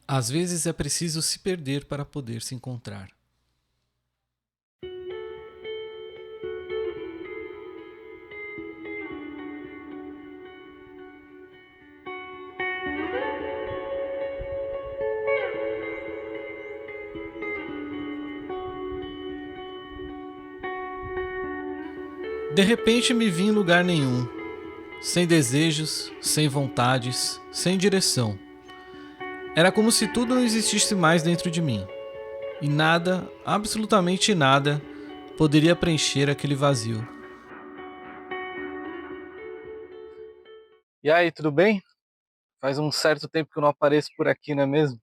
Às vezes é preciso se perder para poder se encontrar. De repente me vi em lugar nenhum, sem desejos, sem vontades, sem direção. Era como se tudo não existisse mais dentro de mim. E nada, absolutamente nada, poderia preencher aquele vazio. E aí, tudo bem? Faz um certo tempo que eu não apareço por aqui, não é mesmo?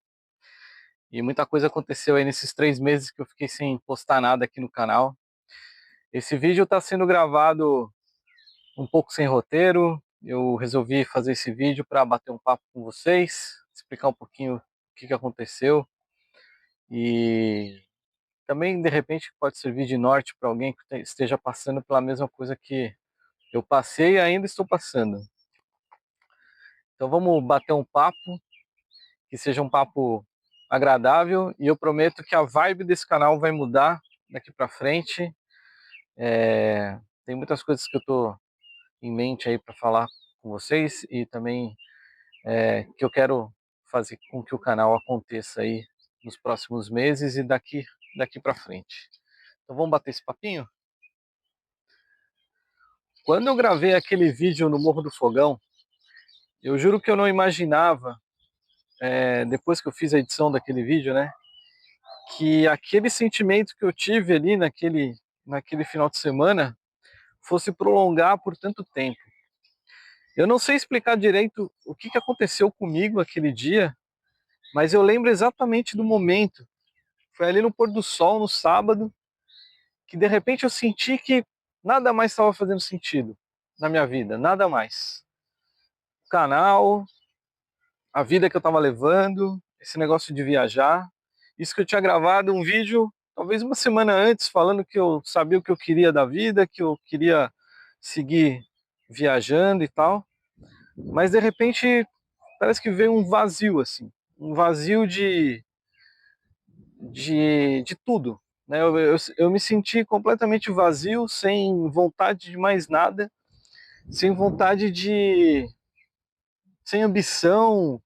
E muita coisa aconteceu aí nesses 3 meses que eu fiquei sem postar nada aqui no canal. Esse vídeo está sendo gravado um pouco sem roteiro. Eu resolvi fazer esse vídeo para bater um papo com vocês, explicar um pouquinho o que aconteceu. E também, de repente, pode servir de norte para alguém que esteja passando pela mesma coisa que eu passei e ainda estou passando. Então vamos bater um papo, que seja um papo agradável, e eu prometo que a vibe desse canal vai mudar daqui para frente. Tem muitas coisas que eu estou em mente aí para falar com vocês e também que eu quero fazer com que o canal aconteça aí nos próximos meses e daqui para frente. Então vamos bater esse papinho? Quando eu gravei aquele vídeo no Morro do Fogão, eu juro que eu não imaginava, depois que eu fiz a edição daquele vídeo, né, que aquele sentimento que eu tive ali naquele final de semana fosse prolongar por tanto tempo. Eu não sei explicar direito o que aconteceu comigo aquele dia, mas eu lembro exatamente do momento. Foi ali no pôr do sol, no sábado, que de repente eu senti que nada mais estava fazendo sentido na minha vida, nada mais. O canal, a vida que eu estava levando, esse negócio de viajar. Isso que eu tinha gravado um vídeo, talvez uma semana antes, falando que eu sabia o que eu queria da vida, que eu queria seguir viajando e tal. Mas de repente parece que veio um vazio, assim, um vazio de tudo. Né? Eu me senti completamente vazio, sem vontade de mais nada, sem vontade de. Sem ambição,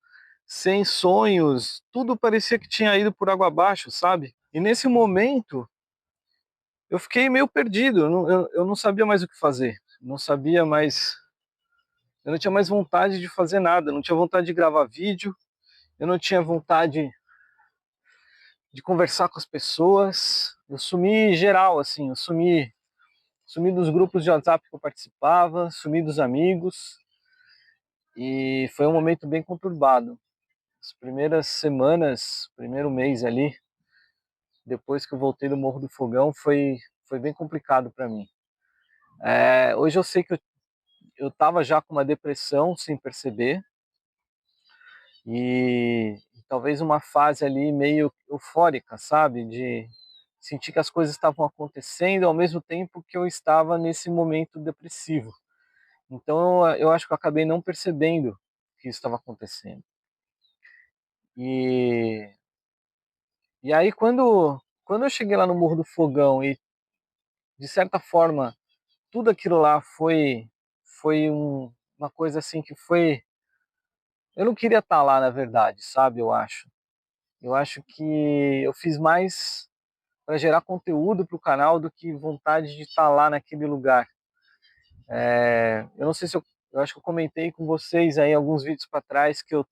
sem sonhos, tudo parecia que tinha ido por água abaixo, sabe? E nesse momento eu fiquei meio perdido, eu não sabia mais o que fazer, não sabia mais, eu não tinha mais vontade de fazer nada, não tinha vontade de gravar vídeo, eu não tinha vontade de conversar com as pessoas, eu sumi geral, assim, sumi dos grupos de WhatsApp que eu participava, sumi dos amigos, e foi um momento bem conturbado. As primeiras semanas, primeiro mês ali, depois que eu voltei do Morro do Fogão, foi bem complicado para mim. Hoje eu sei que eu estava já com uma depressão sem perceber, e talvez uma fase ali meio eufórica, sabe? De sentir que as coisas estavam acontecendo ao mesmo tempo que eu estava nesse momento depressivo. Então eu acho que eu acabei não percebendo que isso estava acontecendo. E, e aí quando eu cheguei lá no Morro do Fogão e de certa forma tudo aquilo lá foi uma coisa assim que foi, eu não queria estar lá na verdade, sabe? Eu acho que eu fiz mais para gerar conteúdo para o canal do que vontade de estar lá naquele lugar. Eu não sei se eu acho que eu comentei com vocês aí alguns vídeos para trás que eu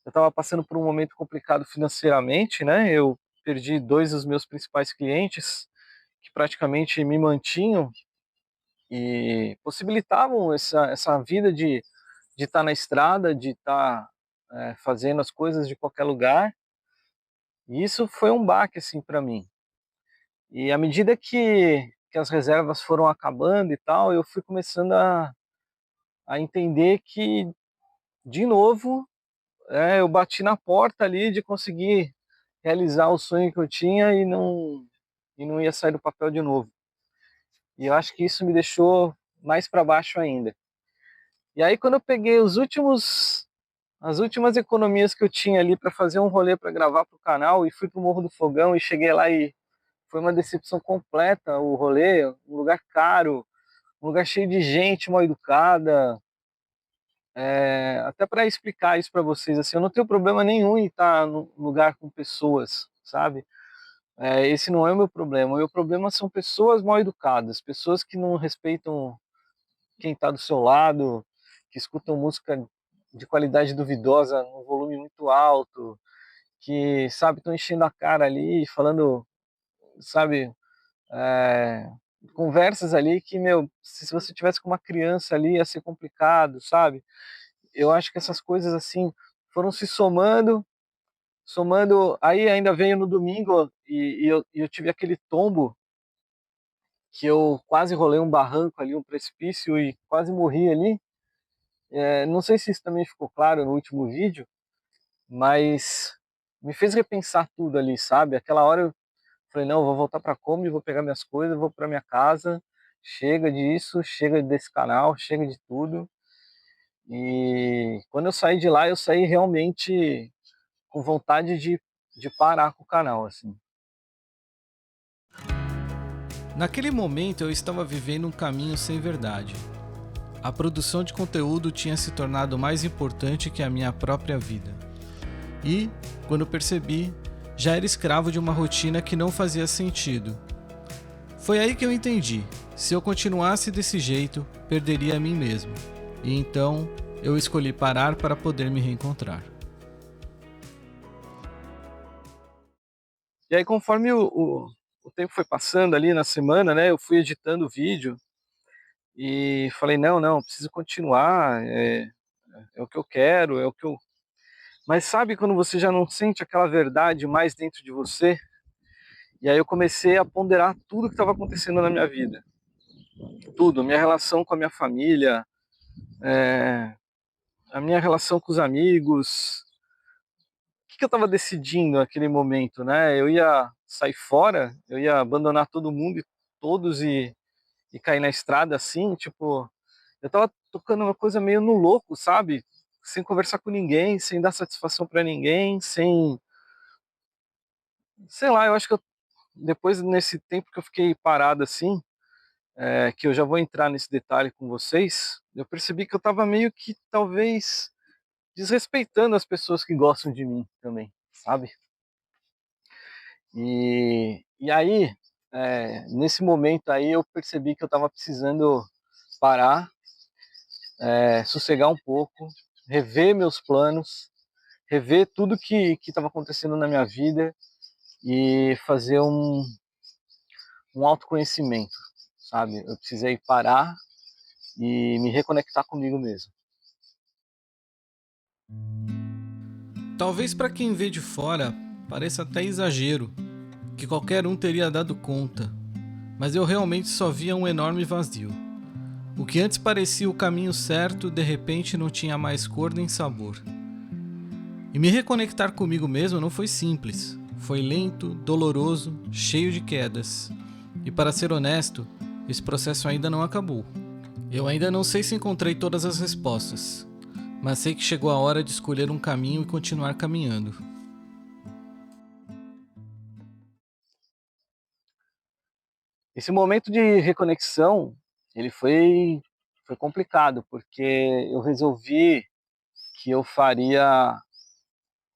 estava passando por um momento complicado financeiramente, né? Eu perdi dois dos meus principais clientes que praticamente me mantinham e possibilitavam essa vida de estar na estrada, de estar fazendo as coisas de qualquer lugar. E isso foi um baque assim para mim. E à medida que as reservas foram acabando e tal, eu fui começando a entender que, de novo, eu bati na porta ali de conseguir realizar o sonho que eu tinha e não ia sair do papel de novo. E eu acho que isso me deixou mais para baixo ainda. E aí, quando eu peguei os últimos as últimas economias que eu tinha ali para fazer um rolê para gravar para o canal, e fui pro Morro do Fogão e cheguei lá e foi uma decepção completa o rolê, um lugar caro, um lugar cheio de gente mal educada. Até para explicar isso para vocês, assim, eu não tenho problema nenhum em estar num lugar com pessoas, sabe? Esse não é o meu problema. O meu problema são pessoas mal educadas, pessoas que não respeitam quem está do seu lado, que escutam música de qualidade duvidosa, num volume muito alto, que, sabe, estão enchendo a cara ali, falando, sabe, é, conversas ali que, meu, se você tivesse com uma criança ali ia ser complicado, sabe? Eu acho que essas coisas, assim, foram se somando, aí ainda veio no domingo e eu tive aquele tombo que eu quase rolei um barranco ali, um precipício e quase morri ali. Não sei se isso também ficou claro no último vídeo, mas me fez repensar tudo ali, sabe? Aquela hora eu falei, não, eu vou voltar para Kombi, vou pegar minhas coisas, vou para minha casa, chega disso, chega desse canal, chega de tudo. E quando eu saí de lá, eu saí realmente com vontade de parar com o canal, assim. Naquele momento eu estava vivendo um caminho sem verdade. A produção de conteúdo tinha se tornado mais importante que a minha própria vida. E, quando percebi, já era escravo de uma rotina que não fazia sentido. Foi aí que eu entendi: se eu continuasse desse jeito, perderia a mim mesmo. E então, eu escolhi parar para poder me reencontrar. E aí, conforme o tempo foi passando ali na semana, né, eu fui editando o vídeo e falei, não, não, preciso continuar, é o que eu quero, é o que eu... Mas sabe quando você já não sente aquela verdade mais dentro de você? E aí eu comecei a ponderar tudo que estava acontecendo na minha vida. Tudo, minha relação com a minha família, é, a minha relação com os amigos. O que eu estava decidindo naquele momento, né? Eu ia sair fora, eu ia abandonar todo mundo e todos e cair na estrada assim, tipo, eu tava tocando uma coisa meio no louco, sabe? Sem conversar com ninguém, sem dar satisfação para ninguém, sem, sei lá, eu acho que depois nesse tempo que eu fiquei parado assim, que eu já vou entrar nesse detalhe com vocês, eu percebi que eu tava meio que talvez desrespeitando as pessoas que gostam de mim também, sabe? E aí, nesse momento aí, eu percebi que eu estava precisando parar, sossegar um pouco, rever meus planos, rever tudo que estava acontecendo na minha vida e fazer um autoconhecimento, sabe? Eu precisei parar e me reconectar comigo mesmo. Talvez para quem vê de fora pareça até exagero, que qualquer um teria dado conta, mas eu realmente só via um enorme vazio. O que antes parecia o caminho certo, de repente não tinha mais cor nem sabor. E me reconectar comigo mesmo não foi simples. Foi lento, doloroso, cheio de quedas. E para ser honesto, esse processo ainda não acabou. Eu ainda não sei se encontrei todas as respostas, mas sei que chegou a hora de escolher um caminho e continuar caminhando. Esse momento de reconexão, ele foi complicado, porque eu resolvi que eu faria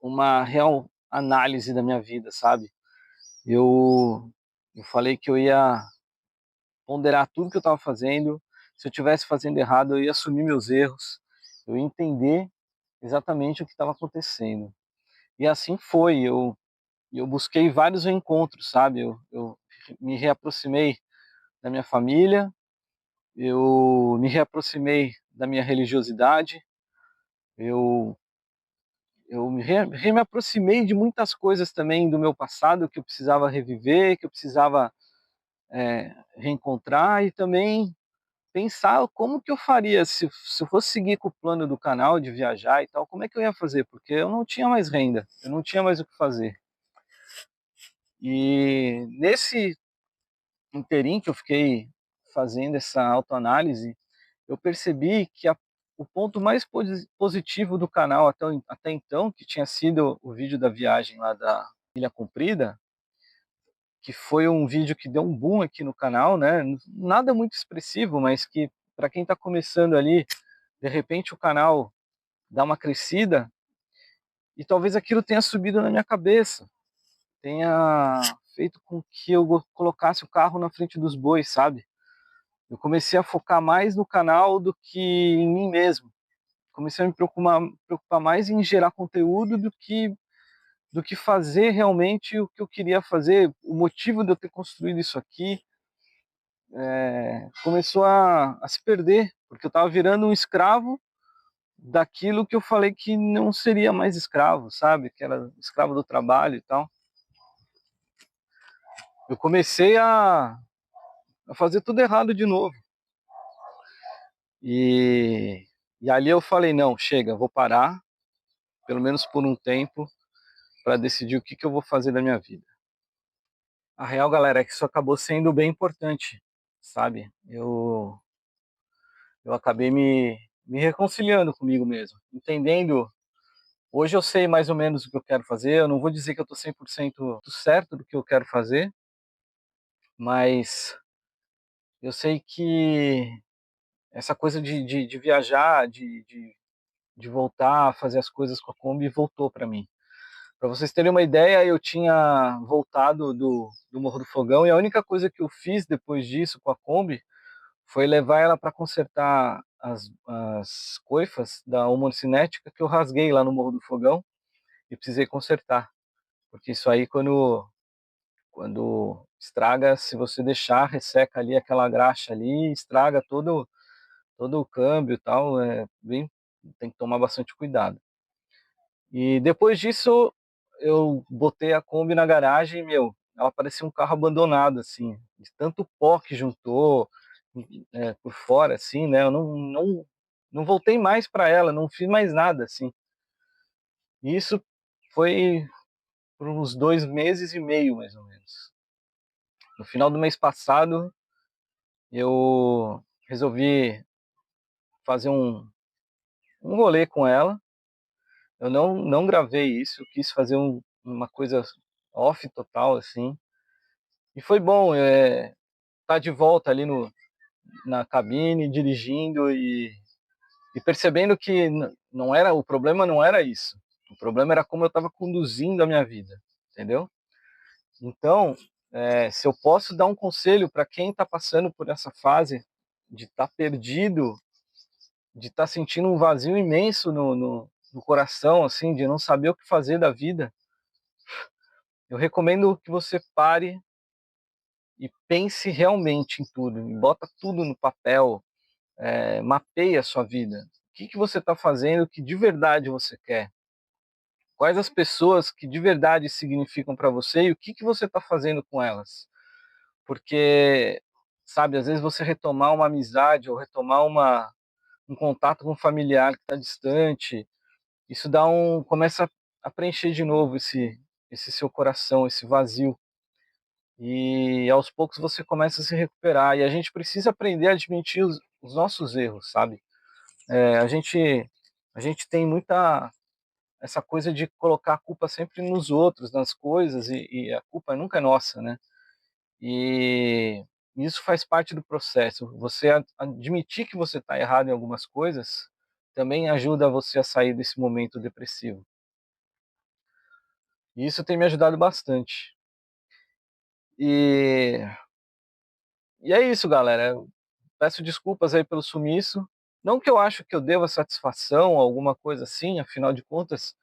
uma real análise da minha vida, sabe? Eu falei que eu ia ponderar tudo que eu estava fazendo. Se eu estivesse fazendo errado, eu ia assumir meus erros, eu ia entender exatamente o que estava acontecendo. E assim foi. Eu busquei vários encontros, sabe? Eu me reaproximei da minha família, eu me reaproximei da minha religiosidade, eu me aproximei de muitas coisas também do meu passado que eu precisava reviver, que eu precisava reencontrar e também pensar como que eu faria se eu fosse seguir com o plano do canal de viajar e tal, como é que eu ia fazer? Porque eu não tinha mais renda, eu não tinha mais o que fazer. E nesse interim que eu fiquei fazendo essa autoanálise, eu percebi que o ponto mais positivo do canal até então, que tinha sido o vídeo da viagem lá da Ilha Comprida, que foi um vídeo que deu um boom aqui no canal, né? Nada muito expressivo, mas que para quem está começando ali, de repente o canal dá uma crescida e talvez aquilo tenha subido na minha cabeça, tenha feito com que eu colocasse o carro na frente dos bois, sabe? Eu comecei a focar mais no canal do que em mim mesmo. Comecei a me preocupar mais em gerar conteúdo do que fazer realmente o que eu queria fazer. O motivo de eu ter construído isso aqui começou a se perder, porque eu estava virando um escravo daquilo que eu falei que não seria mais escravo, sabe? Que era escravo do trabalho e tal. Eu comecei a fazer tudo errado de novo. E ali eu falei, não, chega, vou parar, pelo menos por um tempo, para decidir o que eu vou fazer da minha vida. A real, galera, é que isso acabou sendo bem importante, sabe? Eu acabei me reconciliando comigo mesmo, entendendo. Hoje eu sei mais ou menos o que eu quero fazer, eu não vou dizer que eu estou 100% certo do que eu quero fazer, mas eu sei que essa coisa de viajar, de voltar a fazer as coisas com a Kombi voltou para mim. Para vocês terem uma ideia, eu tinha voltado do Morro do Fogão e a única coisa que eu fiz depois disso com a Kombi foi levar ela para consertar as coifas da homocinética que eu rasguei lá no Morro do Fogão e precisei consertar. Porque isso aí, quando estraga, se você deixar, resseca ali aquela graxa ali, estraga todo o câmbio e tal, tem que tomar bastante cuidado. E depois disso, eu botei a Kombi na garagem e, meu, ela parecia um carro abandonado, assim, de tanto pó que juntou por fora, assim, né? Eu não voltei mais para ela, não fiz mais nada, assim. E isso foi por uns 2 meses e meio, mais ou menos. No final do mês passado, eu resolvi fazer um rolê com ela. Eu não gravei isso, eu quis fazer uma coisa off total, assim. E foi bom, tá de volta ali na cabine, dirigindo e percebendo que não era, o problema não era isso. O problema era como eu estava conduzindo a minha vida, entendeu? Então, se eu posso dar um conselho para quem está passando por essa fase de estar perdido, de estar sentindo um vazio imenso no coração, assim, de não saber o que fazer da vida, eu recomendo que você pare e pense realmente em tudo, e bota tudo no papel, mapeia a sua vida. O que você está fazendo que de verdade você quer? Quais as pessoas que de verdade significam para você e o que você está fazendo com elas? Porque, sabe, às vezes você retomar uma amizade ou retomar um contato com um familiar que está distante, isso começa a preencher de novo esse seu coração, esse vazio. E aos poucos você começa a se recuperar. E a gente precisa aprender a admitir os nossos erros, sabe? A gente tem muita essa coisa de colocar a culpa sempre nos outros, nas coisas, e a culpa nunca é nossa, né? E isso faz parte do processo. Você admitir que você está errado em algumas coisas também ajuda você a sair desse momento depressivo. E isso tem me ajudado bastante. E, e é isso, galera. Eu peço desculpas aí pelo sumiço. Não que eu acho que eu deva satisfação, alguma coisa assim, afinal de contas,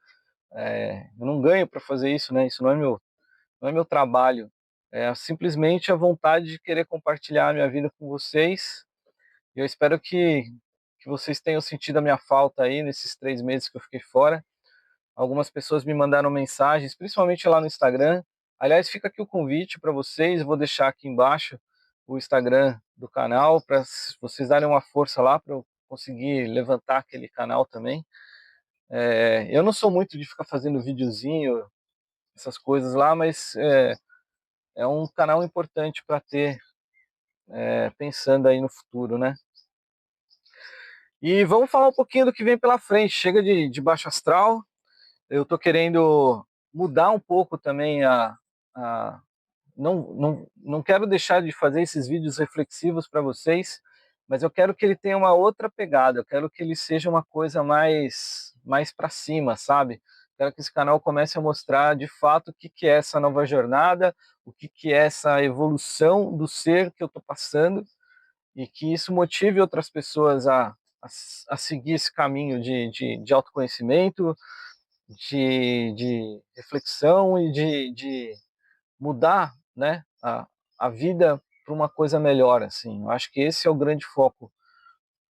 eu não ganho para fazer isso, né? Isso não é meu trabalho. É simplesmente a vontade de querer compartilhar a minha vida com vocês. E eu espero que vocês tenham sentido a minha falta aí nesses 3 meses que eu fiquei fora. Algumas pessoas me mandaram mensagens, principalmente lá no Instagram. Aliás, fica aqui o convite para vocês. Vou deixar aqui embaixo o Instagram do canal para vocês darem uma força lá para eu conseguir levantar aquele canal também. Eu não sou muito de ficar fazendo videozinho, essas coisas lá, mas é um canal importante para ter, pensando aí no futuro, né? E vamos falar um pouquinho do que vem pela frente. Chega de baixo astral. Eu tô querendo mudar um pouco também a não quero deixar de fazer esses vídeos reflexivos para vocês, mas eu quero que ele tenha uma outra pegada, eu quero que ele seja uma coisa mais para cima, sabe? Quero que esse canal comece a mostrar de fato o que que é essa nova jornada, o que que é essa evolução do ser que eu estou passando, e que isso motive outras pessoas a seguir esse caminho de autoconhecimento, de reflexão e de mudar, né, a vida para uma coisa melhor, assim. Eu acho que esse é o grande foco.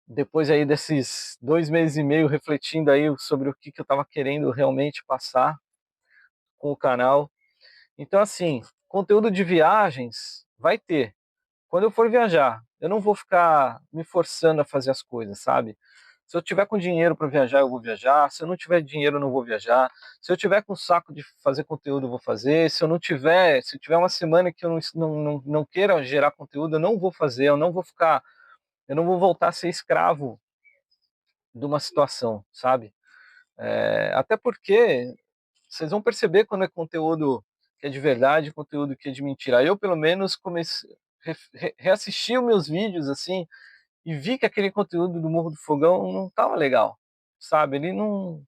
Depois aí desses 2 meses e meio refletindo aí sobre o que que eu estava querendo realmente passar com o canal. Então, assim, conteúdo de viagens vai ter. Quando eu for viajar, eu não vou ficar me forçando a fazer as coisas, sabe? Se eu tiver com dinheiro para viajar, eu vou viajar. Se eu não tiver dinheiro, eu não vou viajar. Se eu tiver com saco de fazer conteúdo, eu vou fazer. Se eu não tiver, se tiver uma semana que eu não queira gerar conteúdo, eu não vou fazer. Eu não vou ficar, eu não vou voltar a ser escravo de uma situação, sabe? Até porque vocês vão perceber quando é conteúdo que é de verdade, conteúdo que é de mentira. Eu, pelo menos, comecei reassistir os meus vídeos assim e vi que aquele conteúdo do Morro do Fogão não estava legal, sabe? Ele não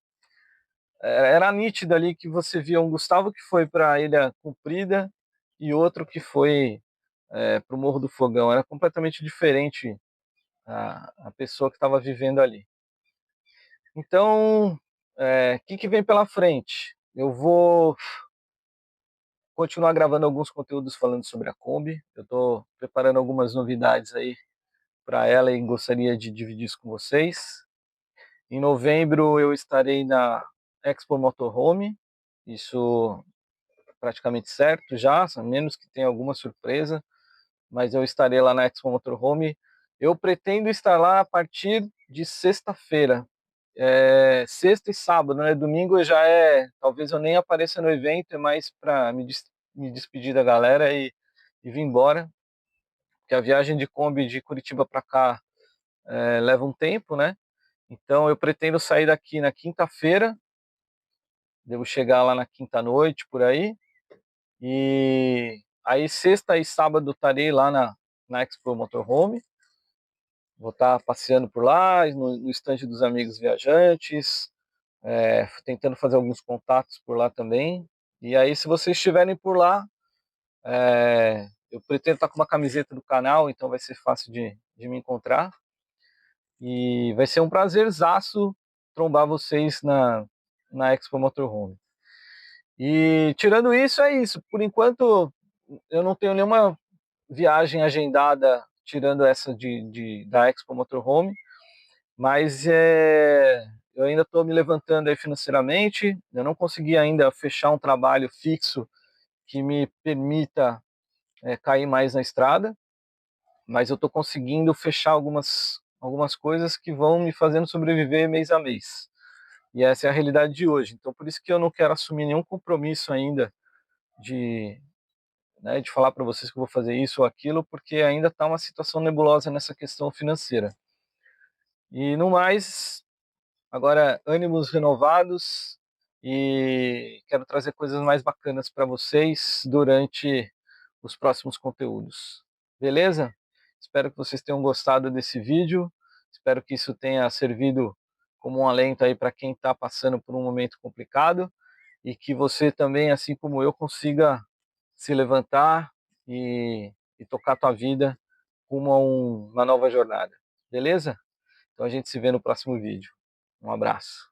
era nítido ali que você via um Gustavo que foi para a Ilha Comprida e outro que foi para o Morro do Fogão. Era completamente diferente a pessoa que estava vivendo ali. Então, o que vem pela frente? Eu vou continuar gravando alguns conteúdos falando sobre a Kombi. Eu estou preparando algumas novidades aí para ela e gostaria de dividir isso com vocês. Em novembro eu estarei na Expo Motorhome, isso praticamente certo já, a menos que tenha alguma surpresa, mas eu estarei lá na Expo Motorhome. Eu pretendo estar lá a partir de sexta-feira, sexta e sábado, né? Domingo já talvez eu nem apareça no evento, é mais para me despedir da galera e vir embora, porque a viagem de Kombi de Curitiba para cá leva um tempo, né? Então eu pretendo sair daqui na quinta-feira, devo chegar lá na quinta-noite, por aí, e aí sexta e sábado estarei lá na Expo Motorhome, vou estar passeando por lá, no estande dos amigos viajantes, tentando fazer alguns contatos por lá também, e aí se vocês estiverem por lá, eu pretendo estar com uma camiseta do canal, então vai ser fácil de me encontrar, e vai ser um prazerzaço trombar vocês na Expo Motorhome. E tirando isso, é isso. Por enquanto, eu não tenho nenhuma viagem agendada, tirando essa da Expo Motorhome, mas eu ainda estou me levantando aí financeiramente, eu não consegui ainda fechar um trabalho fixo que me permita cair mais na estrada, mas eu estou conseguindo fechar algumas coisas que vão me fazendo sobreviver mês a mês. E essa é a realidade de hoje. Então, por isso que eu não quero assumir nenhum compromisso ainda de, de falar para vocês que eu vou fazer isso ou aquilo, porque ainda está uma situação nebulosa nessa questão financeira. E no mais, agora ânimos renovados e quero trazer coisas mais bacanas para vocês durante os próximos conteúdos. Beleza? Espero que vocês tenham gostado desse vídeo. Espero que isso tenha servido como um alento aí para quem está passando por um momento complicado e que você também, assim como eu, consiga se levantar e tocar a tua vida rumo a uma nova jornada. Beleza? Então a gente se vê no próximo vídeo. Um abraço.